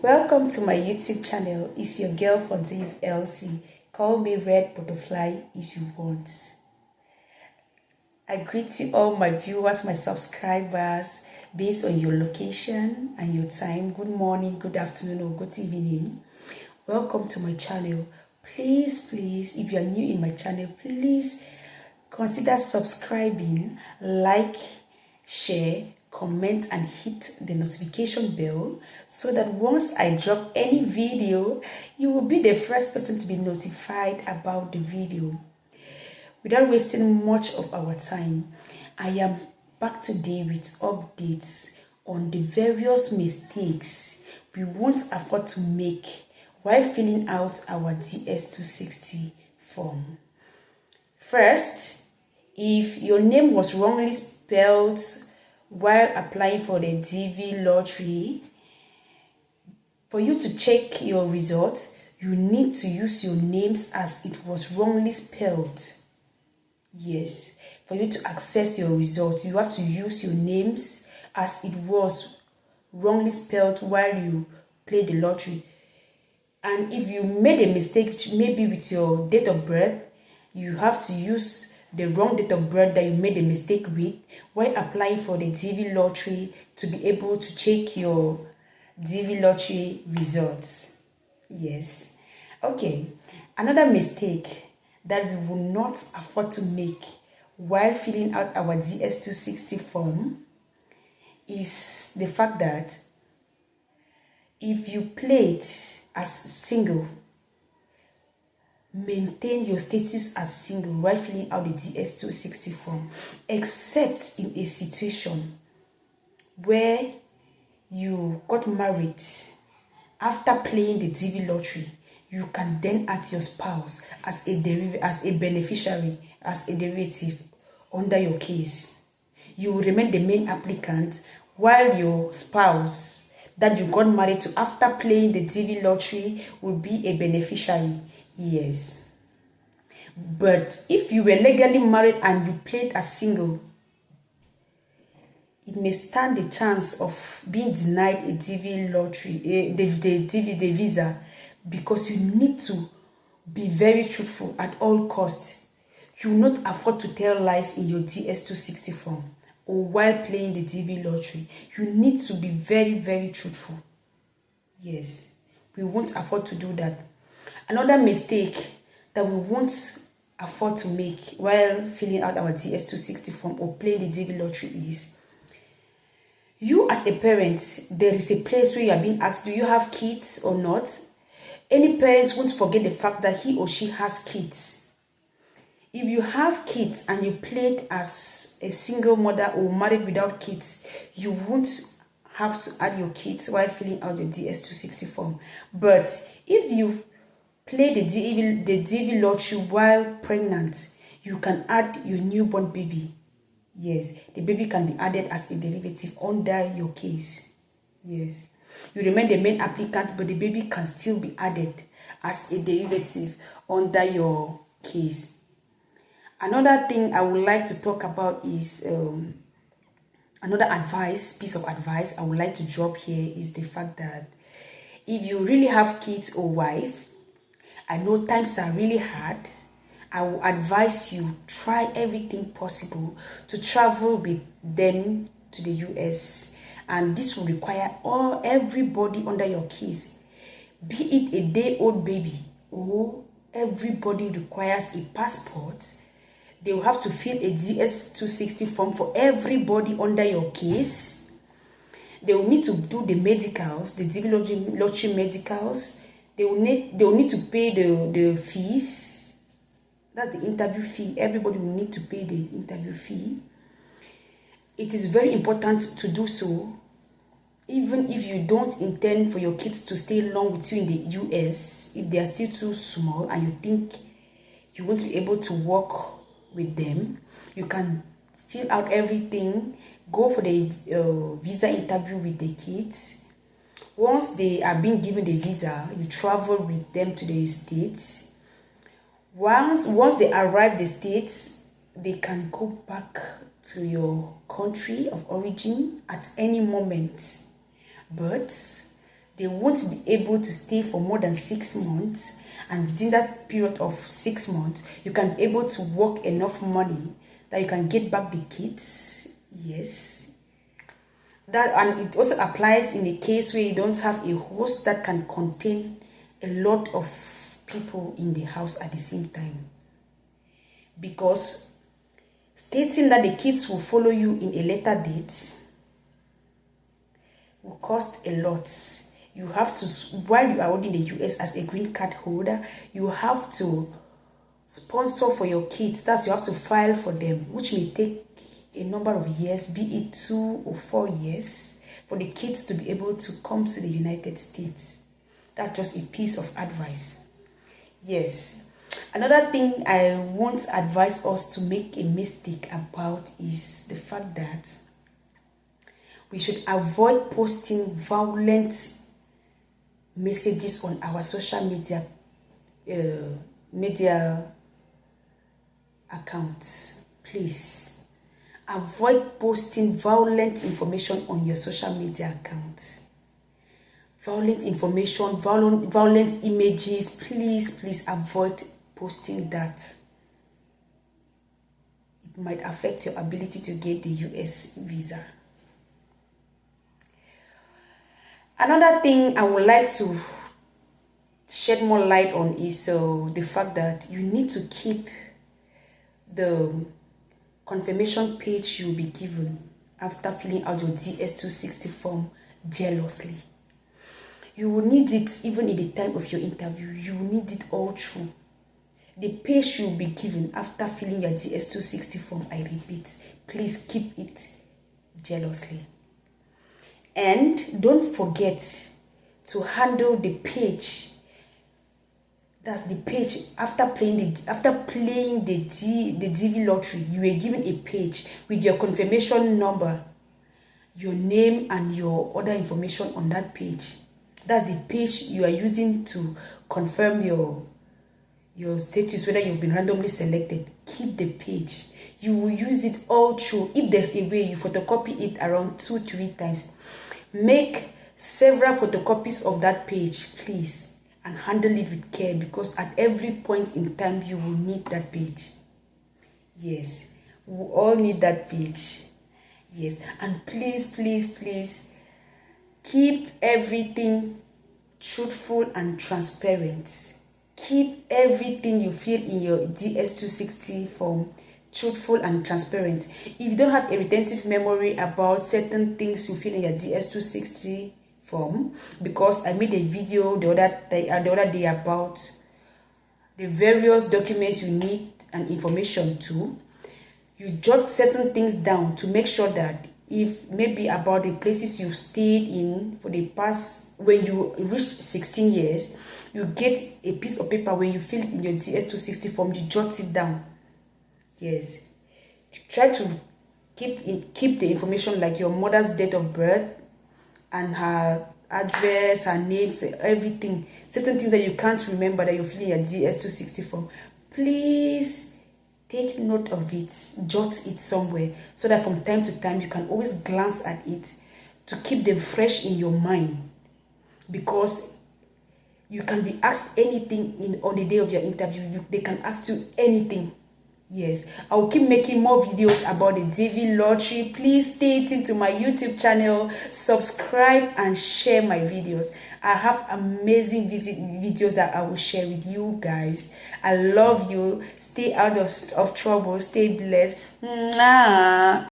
Welcome to my YouTube channel. It's your girl from Ds260. Call me Red Butterfly if you want. I greet you all my viewers, my subscribers, based on your location and your time. Good morning, good afternoon, or good evening. Welcome to my channel. Please, if you are new in my channel, please consider subscribing, like, share, comment, and hit the notification bell so that once I drop any video, you will be the first person to be notified about the video. Without wasting much of our time, I am back today with updates on the various mistakes we won't afford to make while filling out our Ds260 form. First, if your name was wrongly spelled while applying for the DV lottery, for you to check your result, you need to use your names as it was wrongly spelled. Yes, for you to access your result, you have to use your names as it was wrongly spelled while you played the lottery. And if you made a mistake, maybe with your date of birth, you have to use the wrong date of birth that you made a mistake with while applying for the DV lottery to be able to check your DV lottery results. Yes. Okay. Another mistake that we will not afford to make while filling out our Ds260 form is the fact that if you played as single, maintain your status as single while filling out the Ds260 form, except in a situation where you got married after playing the DV lottery. You can then add your spouse as a beneficiary, as a derivative under your case. You will remain the main applicant while your spouse that you got married to after playing the DV lottery will be a beneficiary. Yes. But if you were legally married and you played as single, it may stand the chance of being denied a DV lottery, the visa, because you need to be very truthful at all costs. You will not afford to tell lies in your Ds260 form or while playing the DV lottery. You need to be very, very truthful. Yes, we won't afford to do that. Another mistake that we won't afford to make while filling out our Ds260 form or playing the DV lottery is, you as a parent, there is a place where you are being asked, do you have kids or not? Any parents won't forget the fact that he or she has kids. If you have kids and you played as a single mother or married without kids, you won't have to add your kids while filling out your Ds260 form. But if you play the DV lottery while pregnant, you can add your newborn baby. Yes, the baby can be added as a derivative under your case. Yes. You remain the main applicant, but the baby can still be added as a derivative under your case. Another thing I would like to talk about is another piece of advice I would like to drop here is the fact that if you really have kids or wife, I know times are really hard. I will advise you try everything possible to travel with them to the US. And this will require everybody under your case, be it a day-old baby or everybody requires a passport. They will have to fill a Ds260 form for everybody under your case. They will need to do the medicals, the DV lottery medicals. They will need to pay the fees. That's the interview fee. Everybody will need to pay the interview fee. It is very important to do so, even if you don't intend for your kids to stay long with you in the US. If they are still too small and you think you won't be able to work with them, you can fill out everything, go for the visa interview with the kids. Once they are being given the visa, you travel with them to the States. Once they arrive the States, they can go back to your country of origin at any moment. But They won't be able to stay for more than 6 months, and within that period of 6 months you can be able to work enough money that you can get back the kids. Yes, that, and it also applies in a case where you don't have a host that can contain a lot of people in the house at the same time, because stating that the kids will follow you in a later date will cost a lot. You have to, while you are already in the US as a green card holder, you have to sponsor for your kids. That's, you have to file for them, which may take a number of years, be it 2 or 4 years, for the kids to be able to come to the United States. That's just a piece of advice. Yes. Another thing I won't advise us to make a mistake about is the fact that we should avoid posting violent messages on our social media accounts. Please avoid posting violent information on your social media accounts. Violent information, violent images, please avoid posting that. It might affect your ability to get the US visa. Another thing I would like to shed more light on is the fact that you need to keep the confirmation page you'll be given after filling out your Ds260 form jealously. You will need it even in the time of your interview. You will need it all through. The page you'll be given after filling your Ds260 form, I repeat, please keep it jealously. And don't forget to handle the page. That's the page after playing the DV lottery. You were given a page with your confirmation number, your name, and your other information on that page. That's the page you are using to confirm your status, whether you've been randomly selected. Keep the page. You will use it all through. If there's a way, you photocopy it around 2-3 times. Make several photocopies of that page, please, and handle it with care, because at every point in time you will need that page. Yes, we all need that page. Yes, and please keep everything truthful and transparent. Keep everything you fill in your Ds260 form truthful and transparent. If you don't have a retentive memory about certain things you fill in your Ds260 form, because I made a video the other day about the various documents you need and information to, you jot certain things down to make sure that if maybe about the places you've stayed in for the past, when you reach 16 years, you get a piece of paper. When you fill it in your Ds260 form, you jot it down. Yes, try to keep the information, like your mother's date of birth and her address, her names, everything. Certain things that you can't remember that you're filling your Ds260 form, please take note of it, jot it somewhere, so that from time to time you can always glance at it to keep them fresh in your mind, because you can be asked anything on the day of your interview. They can ask you anything. Yes, I will keep making more videos about the DV lottery. Please stay tuned to my YouTube channel, subscribe and share my videos. I have amazing videos that I will share with you guys. I love you. Stay out of trouble. Stay blessed. Mwah.